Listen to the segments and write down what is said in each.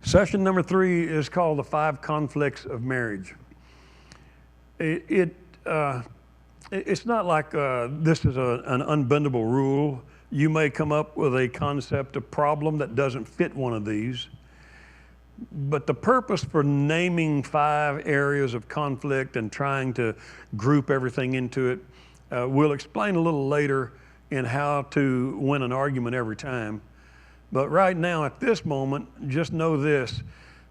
Session number 3 is called the 5 conflicts of marriage. It's not like this is an unbendable rule. You may come up with a concept, a problem that doesn't fit one of these. But the purpose for naming 5 areas of conflict and trying to group everything into it, we'll explain a little later in how to win an argument every time. But right now, at this moment, just know this,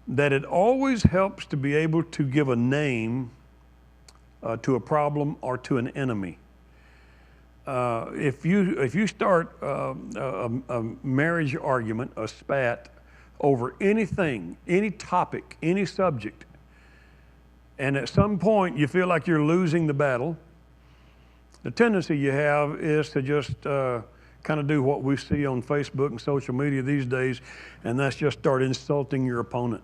that it always helps to be able to give a name to a problem or to an enemy. If you start a marriage argument, a spat, over anything, any topic, any subject, and at some point you feel like you're losing the battle, the tendency you have is to just kind of do what we see on Facebook and social media these days, and that's just start insulting your opponent.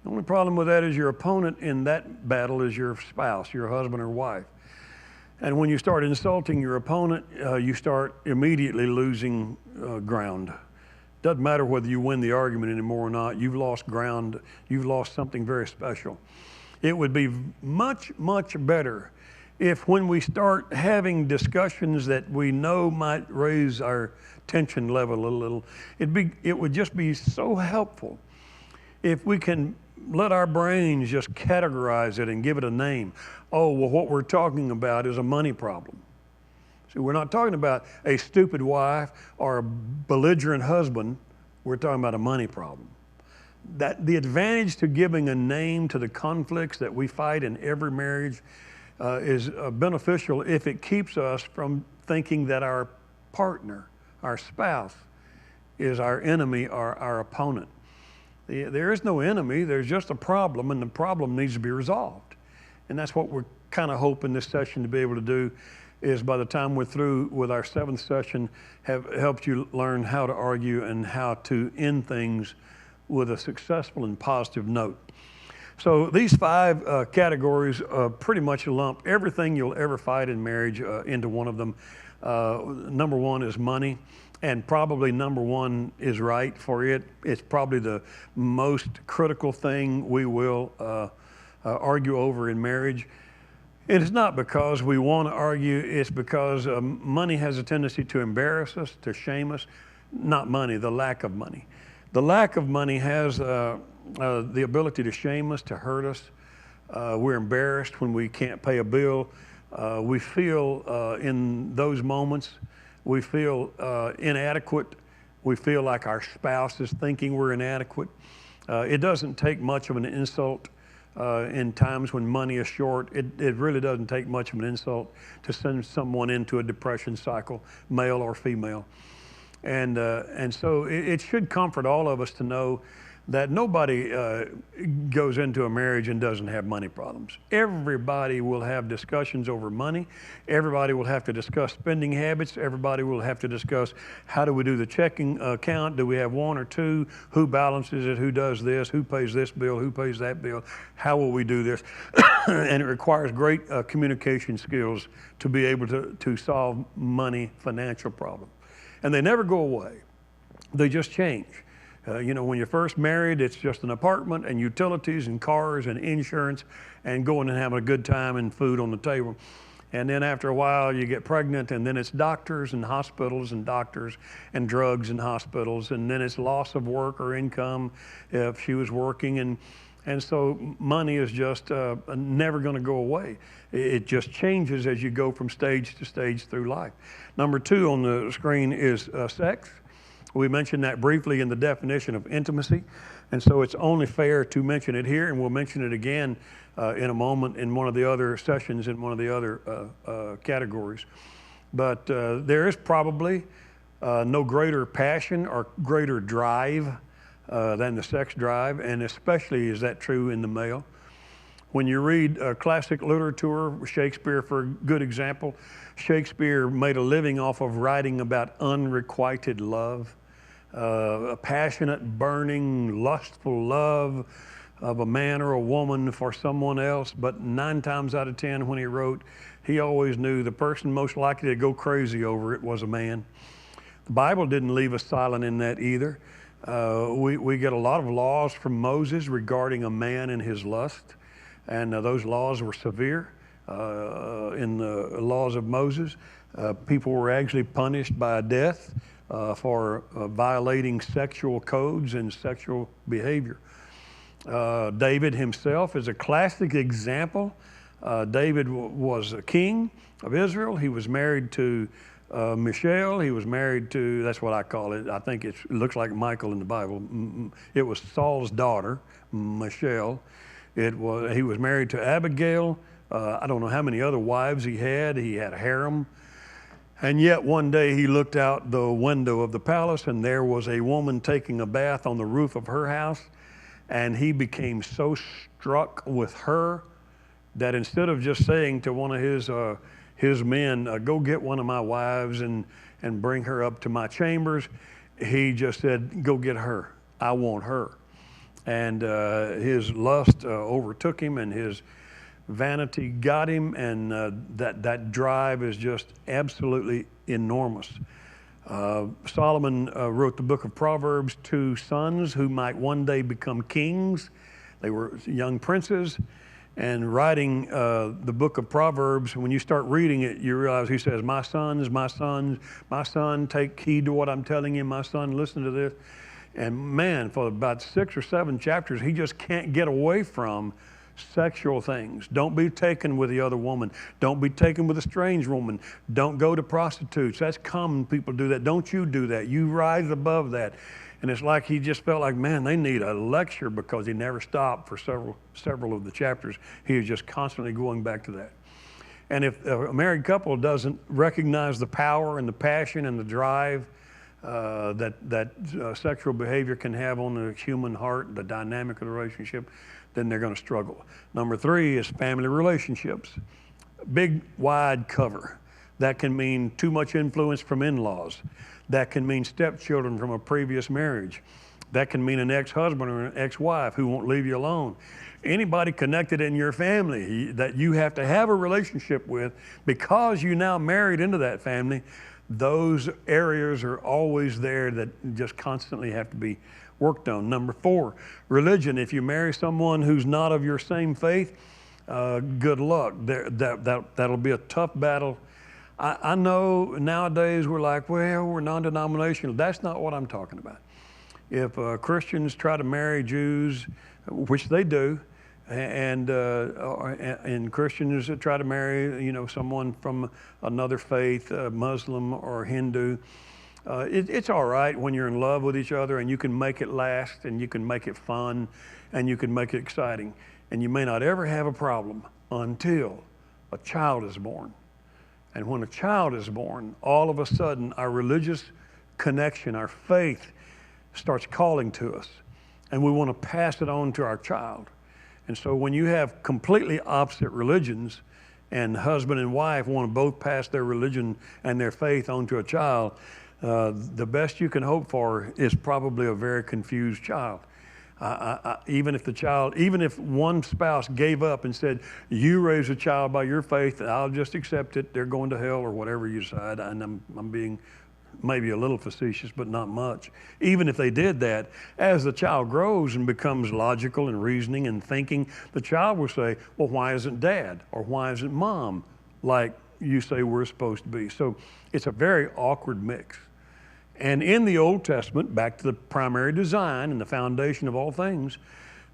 The only problem with that is your opponent in that battle is your spouse, your husband or wife. And when you start insulting your opponent, you start immediately losing ground. Doesn't matter whether you win the argument anymore or not, you've lost ground, you've lost something very special. It would be much, much better if when we start having discussions that we know might raise our tension level a little, it would just be so helpful if we can let our brains just categorize it and give it a name. Oh, well, what we're talking about is a money problem. See, we're not talking about a stupid wife or a belligerent husband. We're talking about a money problem. That the advantage to giving a name to the conflicts that we fight in every marriage is beneficial if it keeps us from thinking that our partner, our spouse, is our enemy or our opponent. There is no enemy, there's just a problem, and the problem needs to be resolved. And that's what we're kind of hoping this session to be able to do, is by the time we're through with our 7th session, have helped you learn how to argue and how to end things with a successful and positive note. So these 5 categories pretty much lump everything you'll ever fight in marriage into one of them. Number 1 is money, and probably number 1 is right for it. It's probably the most critical thing we will argue over in marriage. And it's not because we want to argue, it's because money has a tendency to embarrass us, to shame us. Not money, the lack of money. The lack of money has the ability to shame us, to hurt us. We're embarrassed when we can't pay a bill. We feel in those moments, we feel inadequate. We feel like our spouse is thinking we're inadequate. It doesn't take much of an insult in times when money is short. It really doesn't take much of an insult to send someone into a depression cycle, male or female. And so it should comfort all of us to know that nobody goes into a marriage and doesn't have money problems. Everybody will have discussions over money. Everybody will have to discuss spending habits. Everybody will have to discuss how do we do the checking account? Do we have 1 or 2? Who balances it? Who does this? Who pays this bill? Who pays that bill? How will we do this? And it requires great communication skills to be able to solve money financial problems. And they never go away. They just change. You know, when you're first married, it's just an apartment and utilities and cars and insurance and going and having a good time and food on the table. And then after a while, you get pregnant, and then it's doctors and hospitals and doctors and drugs and hospitals. And then it's loss of work or income if she was working. And so money is just never going to go away. It just changes as you go from stage to stage through life. Number 2 on the screen is sex. We mentioned that briefly in the definition of intimacy, and so it's only fair to mention it here, and we'll mention it again in a moment in one of the other sessions in one of the other categories. But there is probably no greater passion or greater drive than the sex drive, and especially is that true in the male. When you read classic literature, Shakespeare for a good example, Shakespeare made a living off of writing about unrequited love, a passionate, burning, lustful love of a man or a woman for someone else. But 9 times out of 10 when he wrote, he always knew the person most likely to go crazy over it was a man. The Bible didn't leave us silent in that either. We get a lot of laws from Moses regarding a man and his lust, and those laws were severe. In the laws of Moses, people were actually punished by death for violating sexual codes and sexual behavior. David himself is a classic example. David was a king of Israel. He was married to Michelle. He was married to, that's what I call it. I think it looks like Michael in the Bible. It was Saul's daughter, Michelle. He was married to Abigail. I don't know how many other wives he had. He had a harem. And yet one day he looked out the window of the palace and there was a woman taking a bath on the roof of her house. And he became so struck with her that instead of just saying to one of his men, go get one of my wives and bring her up to my chambers, he just said, go get her. I want her. And his lust overtook him and his vanity got him, and that drive is just absolutely enormous. Solomon wrote the book of Proverbs to sons who might one day become kings. They were young princes. And writing the book of Proverbs, when you start reading it, you realize he says, my sons, my sons, my son, take heed to what I'm telling you, my son, listen to this. And man, for about 6 or 7 chapters, he just can't get away from sexual things. Don't be taken with the other woman. Don't be taken with a strange woman. Don't go to prostitutes. That's common. People do that. Don't you do that. You rise above that. And it's like he just felt like, man, they need a lecture, because he never stopped for several of the chapters. He was just constantly going back to that. And if a married couple doesn't recognize the power and the passion and the drive that sexual behavior can have on the human heart, the dynamic of the relationship, then they're going to struggle. Number 3 is family relationships. Big, wide cover. That can mean too much influence from in-laws. That can mean stepchildren from a previous marriage. That can mean an ex-husband or an ex-wife who won't leave you alone. Anybody connected in your family that you have to have a relationship with because you now married into that family, those areas are always there that just constantly have to be worked on. Number 4, religion. If you marry someone who's not of your same faith, good luck. That'll be a tough battle. I know nowadays we're like, well, we're non-denominational. That's not what I'm talking about. If Christians try to marry Jews, which they do, and Christians try to marry, someone from another faith, Muslim or Hindu, it's all right when you're in love with each other and you can make it last and you can make it fun and you can make it exciting. And you may not ever have a problem until a child is born. And when a child is born, all of a sudden our religious connection, our faith starts calling to us. And we want to pass it on to our child. And so when you have completely opposite religions and husband and wife want to both pass their religion and their faith on to a child, the best you can hope for is probably a very confused child. Even if one spouse gave up and said, you raise a child by your faith, I'll just accept it, they're going to hell or whatever you decide, and I'm being maybe a little facetious, but not much. Even if they did that, as the child grows and becomes logical and reasoning and thinking, the child will say, well, why isn't dad or why isn't mom like you say we're supposed to be? So it's a very awkward mix. And in the Old Testament, back to the primary design and the foundation of all things,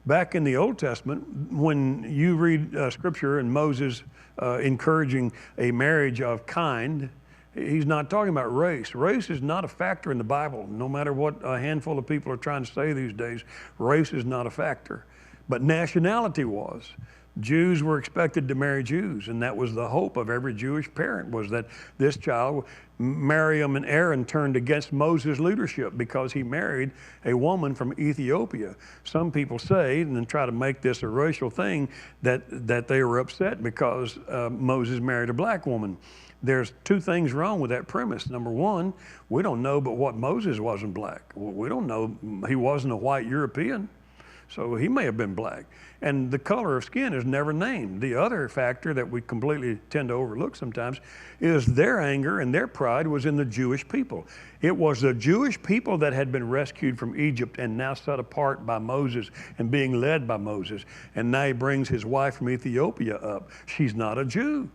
back in the Old Testament, when you read Scripture and Moses encouraging a marriage of kind, he's not talking about race. Race is not a factor in the Bible. No matter what a handful of people are trying to say these days, race is not a factor. But nationality was. Jews were expected to marry Jews, and that was the hope of every Jewish parent, was that this child, Miriam and Aaron, turned against Moses' leadership because he married a woman from Ethiopia. Some people say, and then try to make this a racial thing, that they were upset because Moses married a black woman. There's 2 things wrong with that premise. Number 1, we don't know but what Moses wasn't black. We don't know he wasn't a white European. So he may have been black. And the color of skin is never named. The other factor that we completely tend to overlook sometimes is their anger and their pride was in the Jewish people. It was the Jewish people that had been rescued from Egypt and now set apart by Moses and being led by Moses. And now he brings his wife from Ethiopia up. She's not a Jew.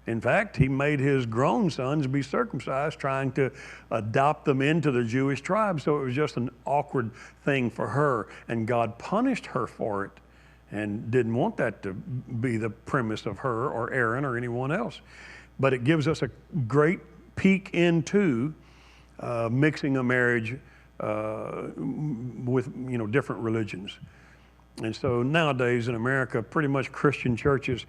In fact, he made his grown sons be circumcised, trying to adopt them into the Jewish tribe. So it was just an awkward thing for her. And God punished her for it and didn't want that to be the premise of her or Aaron or anyone else. But it gives us a great peek into mixing a marriage with different religions. And so nowadays in America, pretty much Christian churches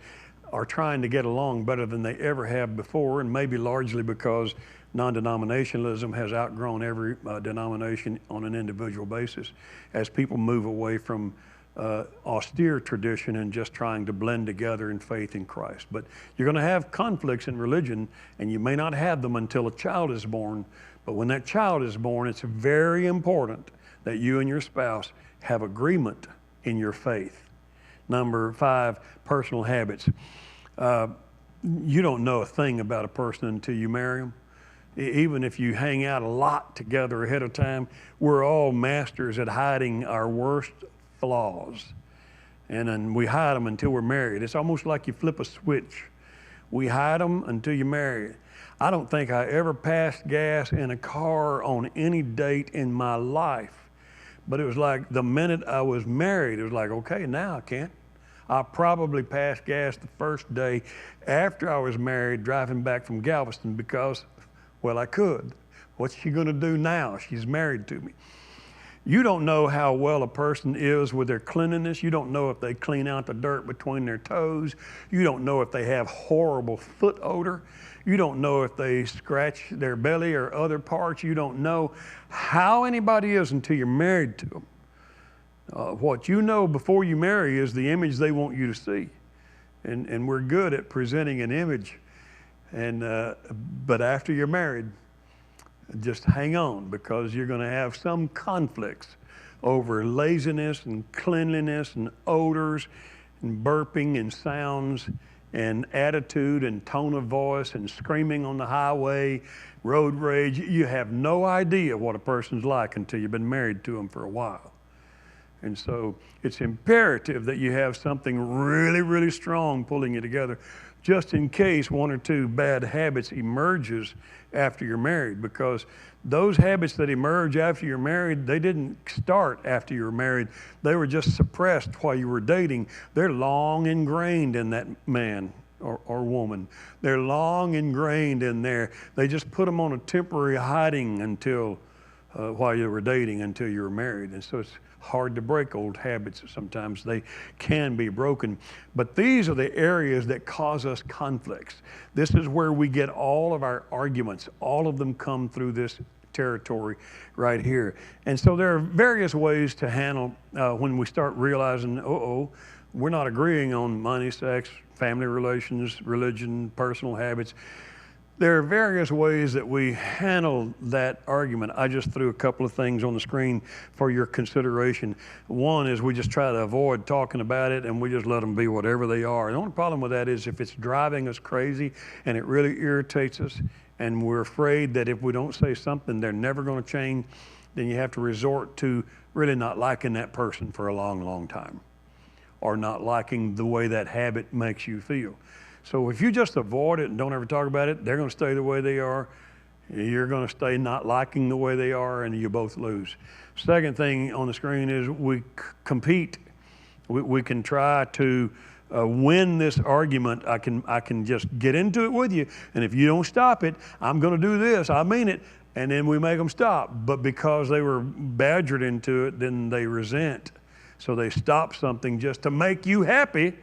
are trying to get along better than they ever have before, and maybe largely because non-denominationalism has outgrown every denomination on an individual basis as people move away from austere tradition and just trying to blend together in faith in Christ. But you're going to have conflicts in religion, and you may not have them until a child is born. But when that child is born, it's very important that you and your spouse have agreement in your faith. Number 5, personal habits. You don't know a thing about a person until you marry them. Even if you hang out a lot together ahead of time, we're all masters at hiding our worst flaws. And then we hide them until we're married. It's almost like you flip a switch. We hide them until you're married. I don't think I ever passed gas in a car on any date in my life. But it was like the minute I was married, it was like, okay, now I can. I probably passed gas the first day after I was married, driving back from Galveston because, well, I could. What's she going to do now? She's married to me. You don't know how well a person is with their cleanliness. You don't know if they clean out the dirt between their toes. You don't know if they have horrible foot odor. You don't know if they scratch their belly or other parts. You don't know how anybody is until you're married to them. What you know before you marry is the image they want you to see. And we're good at presenting an image. But after you're married, just hang on, because you're going to have some conflicts over laziness and cleanliness and odors and burping and sounds and attitude and tone of voice and screaming on the highway, road rage. You have no idea what a person's like until you've been married to them for a while. And so it's imperative that you have something really, really strong pulling you together, just in case 1 or 2 bad habits emerges after you're married, because those habits that emerge after you're married, they didn't start after you were married. They were just suppressed while you were dating. They're long ingrained in that man or woman. They're long ingrained in there. They just put them on a temporary hiding until while you were dating, until you were married. And so it's hard to break old habits. Sometimes they can be broken. But these are the areas that cause us conflicts. This is where we get all of our arguments. All of them come through this territory right here. And so there are various ways to handle when we start realizing, we're not agreeing on money, sex, family relations, religion, personal habits. There are various ways that we handle that argument. I just threw a couple of things on the screen for your consideration. One is we just try to avoid talking about it, and we just let them be whatever they are. The only problem with that is if it's driving us crazy and it really irritates us, and we're afraid that if we don't say something, they're never going to change, then you have to resort to really not liking that person for a long, long time, or not liking the way that habit makes you feel. So if you just avoid it and don't ever talk about it, they're going to stay the way they are. You're going to stay not liking the way they are, and you both lose. Second thing on the screen is we compete. We can try to win this argument. I can just get into it with you, and if you don't stop it, I'm going to do this. I mean it. And then we make them stop. But because they were badgered into it, then they resent. So they stop something just to make you happy.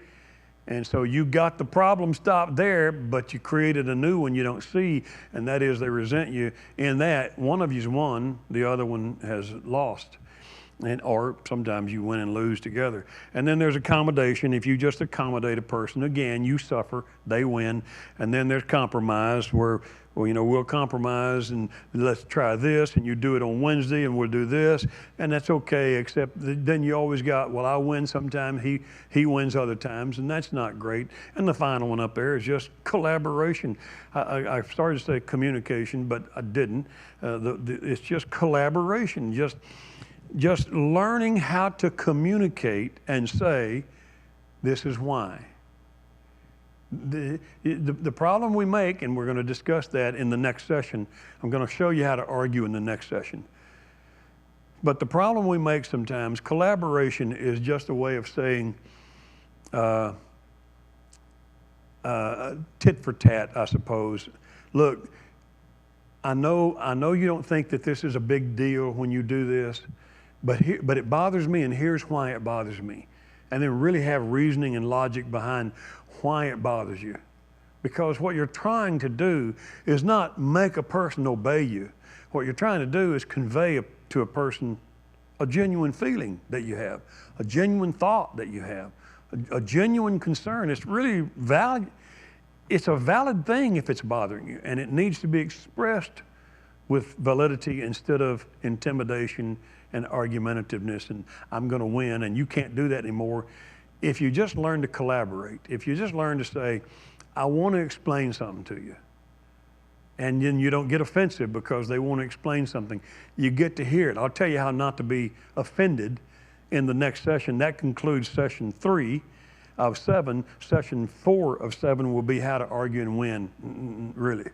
And so you got the problem stopped there, but you created a new one you don't see, and that is they resent you. In that, one of you's won, the other one has lost. Or sometimes you win and lose together. And then there's accommodation. If you just accommodate a person, again, you suffer, they win. And then there's compromise, where well, we'll compromise and let's try this, and you do it on Wednesday, and we'll do this, and that's okay. Except then you always got, well, I win sometime, he wins other times, and that's not great. And the final one up there is just collaboration. I started to say communication, but I didn't. It's just collaboration. Just learning how to communicate and say, this is why. The problem we make, and we're going to discuss that in the next session. I'm going to show you how to argue in the next session. But the problem we make sometimes, collaboration is just a way of saying tit for tat, I suppose. Look, I know you don't think that this is a big deal when you do this, but it bothers me, and here's why it bothers me. And then really have reasoning and logic behind why it bothers you. Because what you're trying to do is not make a person obey you. What you're trying to do is convey to a person a genuine feeling that you have, a genuine thought that you have, a genuine concern. It's really valid. It's a valid thing if it's bothering you, and it needs to be expressed with validity instead of intimidation and argumentativeness and I'm going to win and you can't do that anymore. If you just learn to collaborate, if you just learn to say, I want to explain something to you, and then you don't get offensive because they want to explain something, you get to hear it. I'll tell you how not to be offended in the next session. That concludes session 3 of 7. Session 4 of 7 will be how to argue and win, really.